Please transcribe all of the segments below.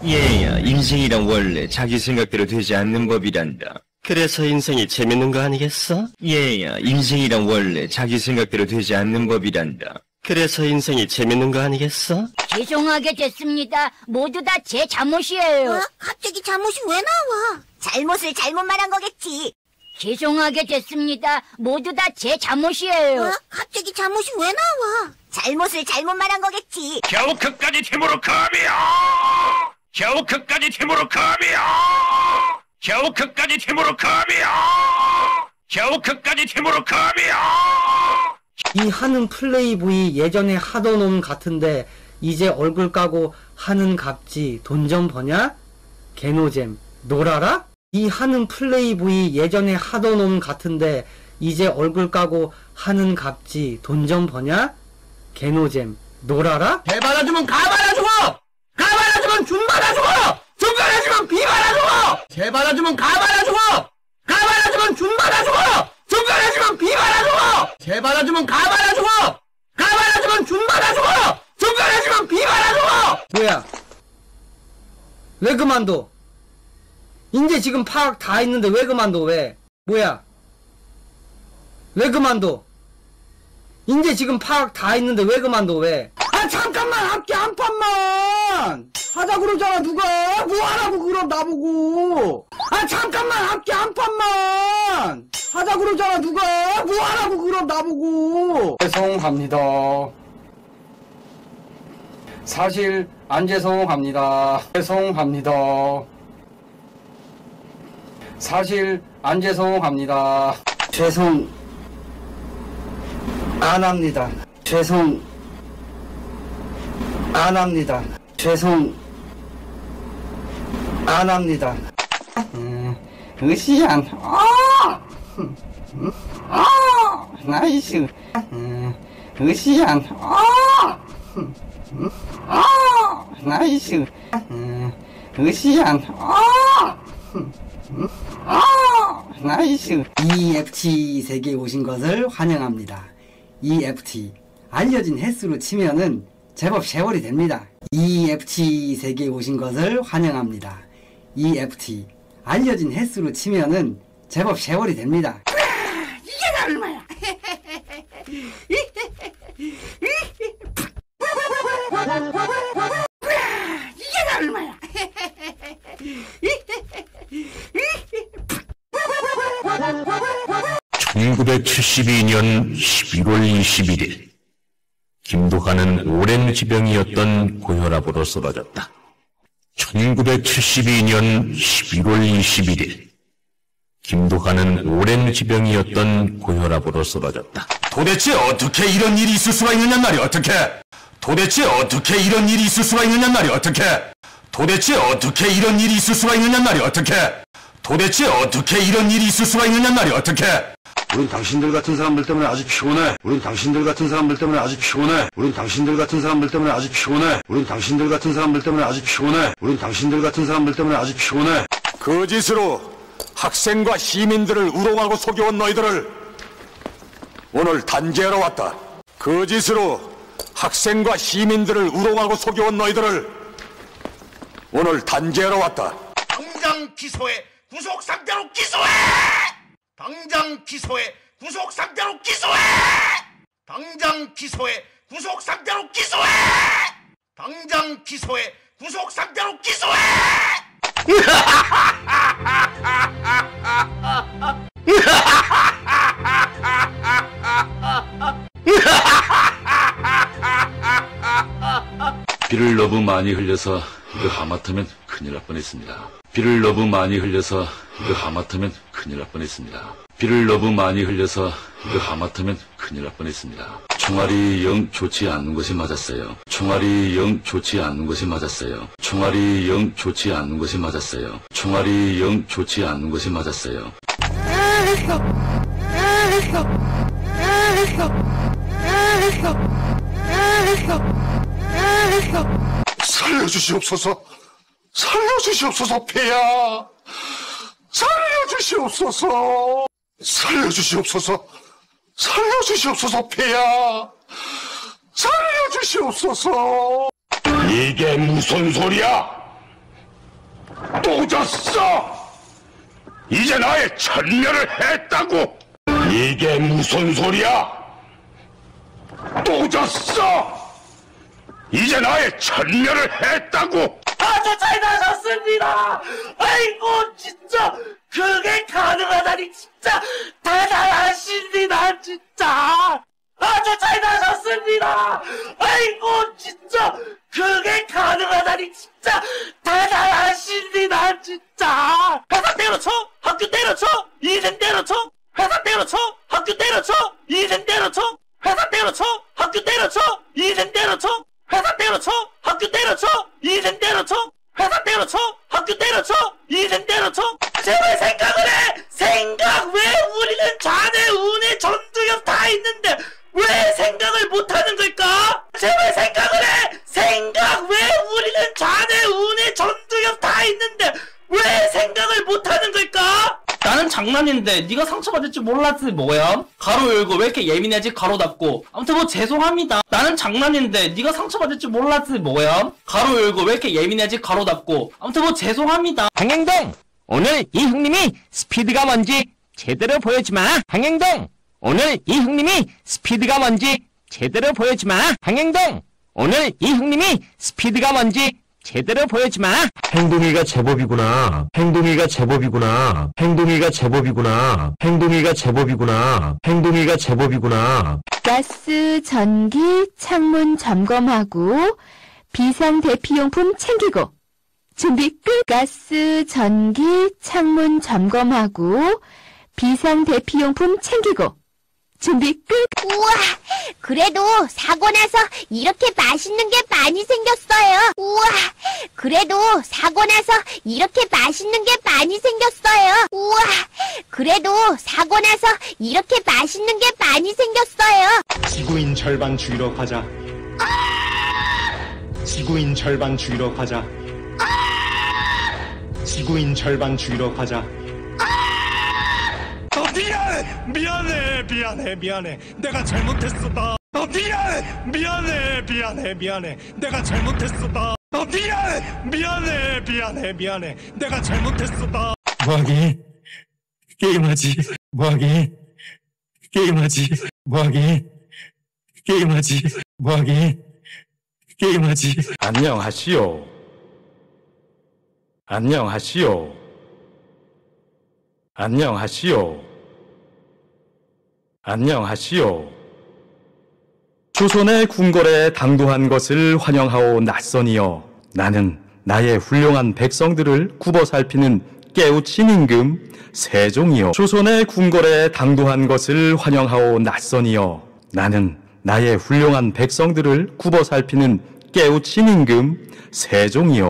얘야, 인생이란 원래 자기 생각대로 되지 않는 법이란다. 그래서 인생이 재밌는 거 아니겠어? 얘야, 인생이란 원래 자기 생각대로 되지 않는 법이란다. 그래서 인생이 재밌는 거 아니겠어? 죄송하게 됐습니다. 모두 다 제 잘못이에요. 갑자기 잘못이 왜 나와? 잘못을 잘못 말한 거겠지. 죄송하게 됐습니다. 모두 다 제 잘못이에요. 갑자기 잘못이 왜 나와? 잘못을 잘못 말한 거겠지. 겨우 끝까지 팀으로 컵이야! 겨우 끝까지 팀으로 컵이야! 겨우 끝까지 팀으로 컵이야! 겨우 끝까지 팀으로 컵이야! 이 하는 플레이보이 예전에 하던 놈 같은데 이제 얼굴 까고 하는 값지 돈 좀 버냐? 개노잼 놀아라? 이 하는 플레이보이 예전에 하던 놈 같은데 이제 얼굴 까고 하는 값지 돈 좀 버냐? 개노잼 놀아라? 배 받아주면 가 받아주고! 가 받아주면 준 받아주고! 준 받아주면 비 받아주고! 배 받아주면 가 받아주고! 가 받아주면 준 받아주고! 준 받아주면 비 받아주고! 배 받아주면 가 받아주고! 가 받아주면 준 받아주고! 준 받아주면 비 받아주고! 뭐야? 왜 그만둬? 이제 지금 파악 다 했는데 왜 그만둬? 왜? 뭐야? 왜 그만둬? 이제 지금 파악 다 했는데 왜 그만둬? 왜? 아 잠깐만 할게 한 판만! 하자 그러잖아 누가! 뭐 하라고 그럼 나보고! 아 잠깐만 할게 한 판만! 하자 그러잖아 누가! 뭐 하라고 그럼 나보고! 죄송합니다. 사실 안 죄송합니다. 죄송합니다. 사실 안 죄송합니다. 죄송 안 합니다. 죄송 안 합니다. 죄송 안 합니다. 으시안 나이스 으시안 나이스 으시안 나이스 EFT 세계에 오신 것을 환영합니다. EFT 알려진 횟수로 치면은 제법 세월이 됩니다. EFT 세계에 오신 것을 환영합니다. EFT 알려진 횟수로 치면은 제법 세월이 됩니다. 이게 다 얼마야? 이게 다 얼마야? 1972년 11월 21일 김두한은 오랜 지병이었던 고혈압으로 쓰러졌다. 1972년 11월 21일 김두한은 오랜 지병이었던 고혈압으로 쓰러졌다. 도대체 어떻게 이런 일이 있을 수가 있느냔 말이 어떻게? 도대체 어떻게 이런 일이 있을 수가 있느냔 말이 어떻게? 도대체 어떻게 이런 일이 있을 수가 있느냔 말이 어떻게? 도대체 어떻게 이런 일이 있을 수가 있느냔 말이 어떻게? 우린 당신들 같은 사람들 때문에 아주 피곤해. 우린 당신들 같은 사람들 때문에 아주 피곤해. 우린 당신들 같은 사람들 때문에 아주 피곤해. 우린 당신들 같은 사람들 때문에 아주 피곤해. 우린 당신들 같은 사람들 때문에 아주 피곤해. 거짓으로 학생과 시민들을 우롱하고 속여온 너희들을 오늘 단죄하러 왔다. 거짓으로 학생과 시민들을 우롱하고 속여온 너희들을 오늘 단죄하러 왔다. 당장 기소해! 구속 상태로 기소해! 당장 기소해! 구속 상태로 기소해! 당장 기소해! 구속 상태로 기소해! 당장 기소해! 구속 상태로 기소해! 비를 너무 많이 흘려서 이거 하마터면 큰일 날 뻔했습니다. 비를 너무 많이 흘려서 이거 하마터면 큰일 날 뻔했습니다. 비를 너무 많이 흘려서 이거 하마터면 큰일 날 뻔했습니다. 총알이 영 좋지 않는 것이 맞았어요. 총알이 영 좋지 않는 것이 맞았어요. 총알이 영 좋지 않는 것이 맞았어요. 총알이 영 좋지 않는 것이 맞았어요. 살려주시옵소서. 살려주시옵소서. 폐야. 살려주시옵소서. 살려주시옵소서. 살려주시옵소서. 폐야. 살려주시옵소서. 이게 무슨 소리야? 도졌어! 이제 나의 천멸을 했다고! 이게 무슨 소리야? 도졌어! 이제 나의 천멸을 했다고! 저 잘 나갔습니다! 아이고, 진짜! 그게 가능하다니, 진짜! 대단하십니다, 진짜! 저 잘 나갔습니다! 아이고, 진짜! 그게 가능하다니, 진짜! 대단하십니다, 진짜! 회사 때려쳐! 학교 때려쳐! 인생 때려쳐! 회사 때려쳐! 학교 때려쳐! 인생 때려쳐! 회사 때려쳐! 학교 때려쳐! 인생 때려쳐! 회사 때려쳐! 학교 때려쳐! 인생 때려쳐! 회사 때려쳐! 학교 때려쳐! 인생 때려쳐! 제발 생각을 해! 생각! 왜 우리는 자네, 운에 전두엽 다 있는데 왜 생각을 못하는 걸까? 제발 생각을 해! 생각! 왜 우리는 자네, 운에 전두엽 다 있는데 왜 생각을 못하는 걸까? 나는 장난인데 네가 상처받을 줄 몰랐지 뭐야? 가로 열고 왜 이렇게 예민해지? 가로 닫고. 아무튼 뭐 죄송합니다. 나는 장난인데 네가 상처받을 줄 몰랐지 뭐야? 가로 열고 왜 이렇게 예민해지? 가로 닫고. 아무튼 뭐 죄송합니다. 황행동, 오늘 이 형님이 스피드가 뭔지 제대로 보여주마. 황행동, 오늘 이 형님이 스피드가 뭔지 제대로 보여주마. 황행동, 오늘 이 형님이 스피드가 뭔지 제대로 보여주마. 행동이가 제법이구나. 행동이가 제법이구나. 행동이가 제법이구나. 행동이가 제법이구나. 행동이가 제법이구나. 가스, 전기, 창문 점검하고 비상대피용품 챙기고. 준비 끝. 가스, 전기, 창문 점검하고 비상대피용품 챙기고. 준비 끝. 우와, 그래도 사고 나서 이렇게 맛있는 게 많이 생겼어요. 우와, 그래도 사고 나서 이렇게 맛있는 게 많이 생겼어요. 우와, 그래도 사고 나서 이렇게 맛있는 게 많이 생겼어요. 지구인 절반 죽이러 가자. 지구인 절반 죽이러 가자. 지구인 절반 죽이러 가자. 미안해. 내가 잘못했어. 미안해. 내가 잘못했어. 미안해. 내가 잘못했어. 뭐하기? 게임하지. 뭐하기? 게임하지. 뭐하기? 게임하지. 뭐하기? 게임하지. 안녕하시오. 안녕하시오. 안녕하시오. 안녕하시오. 조선의 궁궐에 당도한 것을 환영하오 낯선이여. 나는 나의 훌륭한 백성들을 굽어 살피는 깨우친 임금 세종이여. 조선의 궁궐에 당도한 것을 환영하오 낯선이여. 나는 나의 훌륭한 백성들을 굽어 살피는 깨우친 임금 세종이여.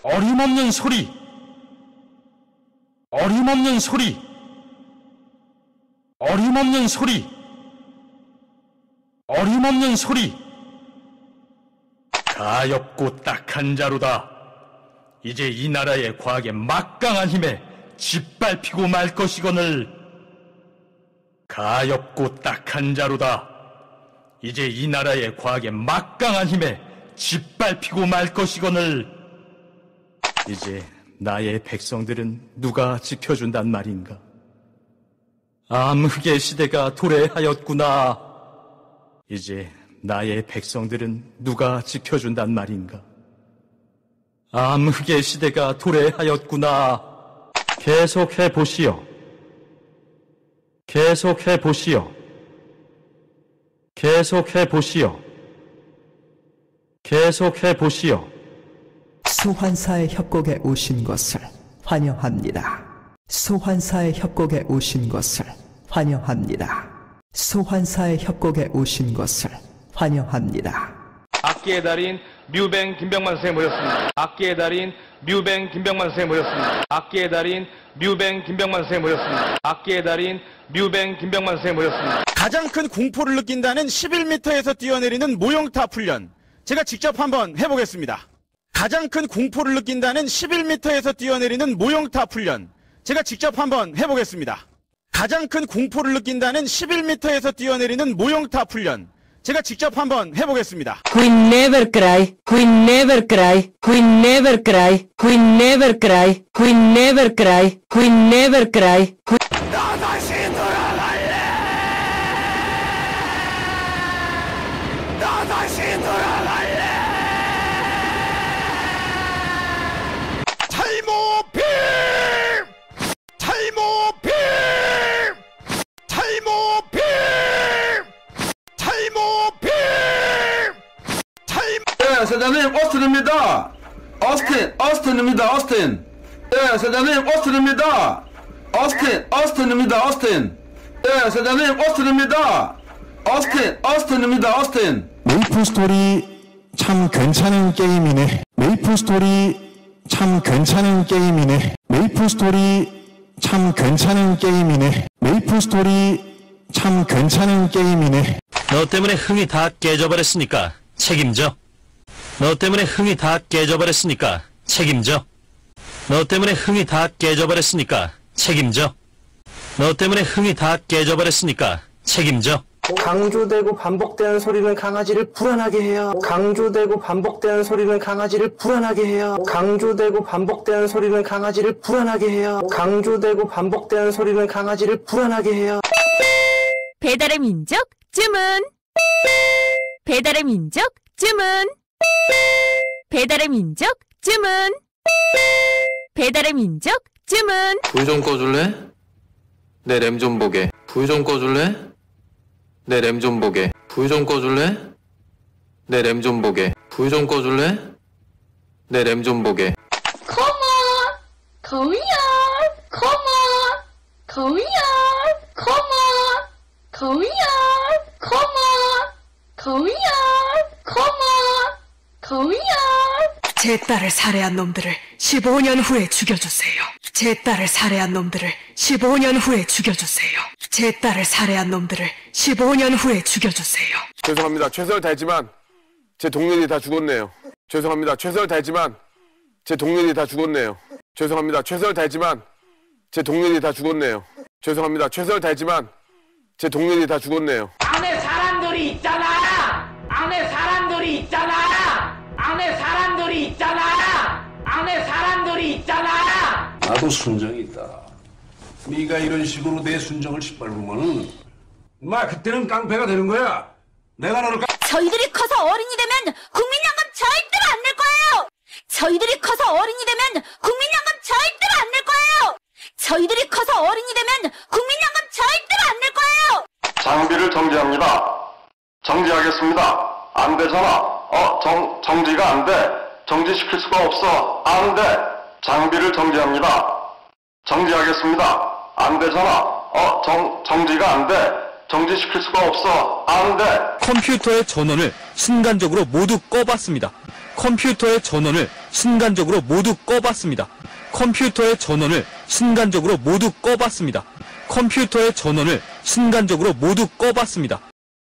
어림없는 소리! 어림없는 소리! 어림없는 소리! 어림없는 소리! 가엾고 딱한 자루다. 이제 이 나라의 과학의 막강한 힘에 짓밟히고 말 것이거늘. 가엾고 딱한 자루다. 이제 이 나라의 과학의 막강한 힘에 짓밟히고 말 것이거늘. 이제 나의 백성들은 누가 지켜준단 말인가? 암흑의 시대가 도래하였구나. 이제 나의 백성들은 누가 지켜준단 말인가? 암흑의 시대가 도래하였구나. 계속해 보시오. 계속해 보시오. 계속해 보시오. 계속해 보시오. 소환사의 협곡에 오신 것을 환영합니다. 소환사의 협곡에 오신 것을 환영합니다. 소환사의 협곡에 오신 것을 환영합니다. 악기의 달인 뮤뱅 김병만 선생님 모셨습니다. 악기의 달인 뮤뱅 김병만 선생님 모셨습니다. 악기의 달인 뮤뱅 김병만 선생님 모셨습니다. 악기의 달인 뮤뱅 김병만 선생님 모셨습니다. 가장 큰 공포를 느낀다는 11m에서 뛰어내리는 모형탑 훈련, 제가 직접 한번 해보겠습니다. 가장 큰 공포를 느낀다는 11m에서 뛰어내리는 모형탑 훈련, 제가 직접 한번 해보겠습니다. 가장 큰 공포를 느낀다는 11m에서 뛰어내리는 모형탑 훈련, 제가 직접 한번 해보겠습니다. We never cry, we never cry, we never cry, we never cry, we never cry, we never cry. 나 다시 돌아갈래. 나 다시 돌아갈래. 탈모빔! 탈모빔! 탈모빔! 탈모빔! 예, 사장님, 오스틴입니다. 오스틴입니다, 오스틴. 예, 사장님, 오스틴입니다. 오스틴입니다, 오스틴. 예, 사장님, 오스틴입니다. 오스틴입니다, 오스틴. 메이플 스토리 참 괜찮은 게임이네. 메이플 스토리 참 괜찮은 게임이네. 메이플 스토리 참 괜찮은 게임이네. 메이플 스토리 참 괜찮은 게임이네. 너 때문에 흥이 다 깨져버렸으니까 책임져. 너 때문에 흥이 다 깨져버렸으니까 책임져. 너 때문에 흥이 다 깨져버렸으니까 책임져. 너 때문에 흥이 다 깨져버렸으니까 책임져. 강조되고 반복되는 소리는 강아지를 불안하게 해요. 강조되고 반복되는 소리는 강아지를 불안하게 해요. 강조되고 반복되는 소리는 강아지를 불안하게 해요. 강조되고 반복되는 소리는 강아지를 불안하게 해요. 배달의 민족 주문. 배달의 민족 주문. 배달의 민족 주문. 배달의 민족 주문. 불 좀 꺼줄래? 내 램 좀 보게. 불 좀 꺼줄래? 내 램 좀 보게. 불 좀 꺼줄래? 내 램 좀 보게. 불 좀 꺼줄래? 내 램 좀 보게. Come on, come here, come on, come here, come on, come here, come on, come here, come on, come here. 제 딸을 살해한 놈들을 15년 후에 죽여주세요. 제 딸을 살해한 놈들을 15년 후에 죽여주세요. 제 딸을 살해한 놈들을 15년 후에 죽여주세요. 죄송합니다. 최선을 다했지만 제 동료들이 다 죽었네요. 죄송합니다. 최선을 다했지만 제 동료들이 다 죽었네요. 죄송합니다. 최선을 다했지만 제 동료들이 다 죽었네요. 죄송합니다. 최선을 다했지만 제 동료들이 다 죽었네요. 안에 사람들이 있잖아. 안에 사람들이 있잖아. 안에 사람들이 있잖아. 안에 사람들이 있잖아. 나도 순정이 있다. 네가 이런 식으로 내 순정을 짓밟으면은 그때는 깡패가 되는 거야. 내가 너를 저희들이 커서 어른이 되면 국민연금 절대로 안 낼 거예요. 저희들이 커서 어른이 되면 국민연금 절대로 안 낼 거예요. 저희들이 커서 어른이 되면 국민연금 절대로 안 낼 거예요. 장비를 정지합니다. 정지하겠습니다. 안 되잖아. 정지가 안 돼. 정지시킬 수가 없어. 안 돼. 장비를 정지합니다. 정지하겠습니다. 안 되잖아. 정지가 안 돼. 정지시킬 수가 없어. 안 돼. 컴퓨터의 전원을 순간적으로 모두 꺼봤습니다. 컴퓨터의 전원을 순간적으로 모두 꺼봤습니다. 컴퓨터의 전원을 순간적으로 모두 꺼봤습니다. 컴퓨터의 전원을 순간적으로 모두 꺼봤습니다.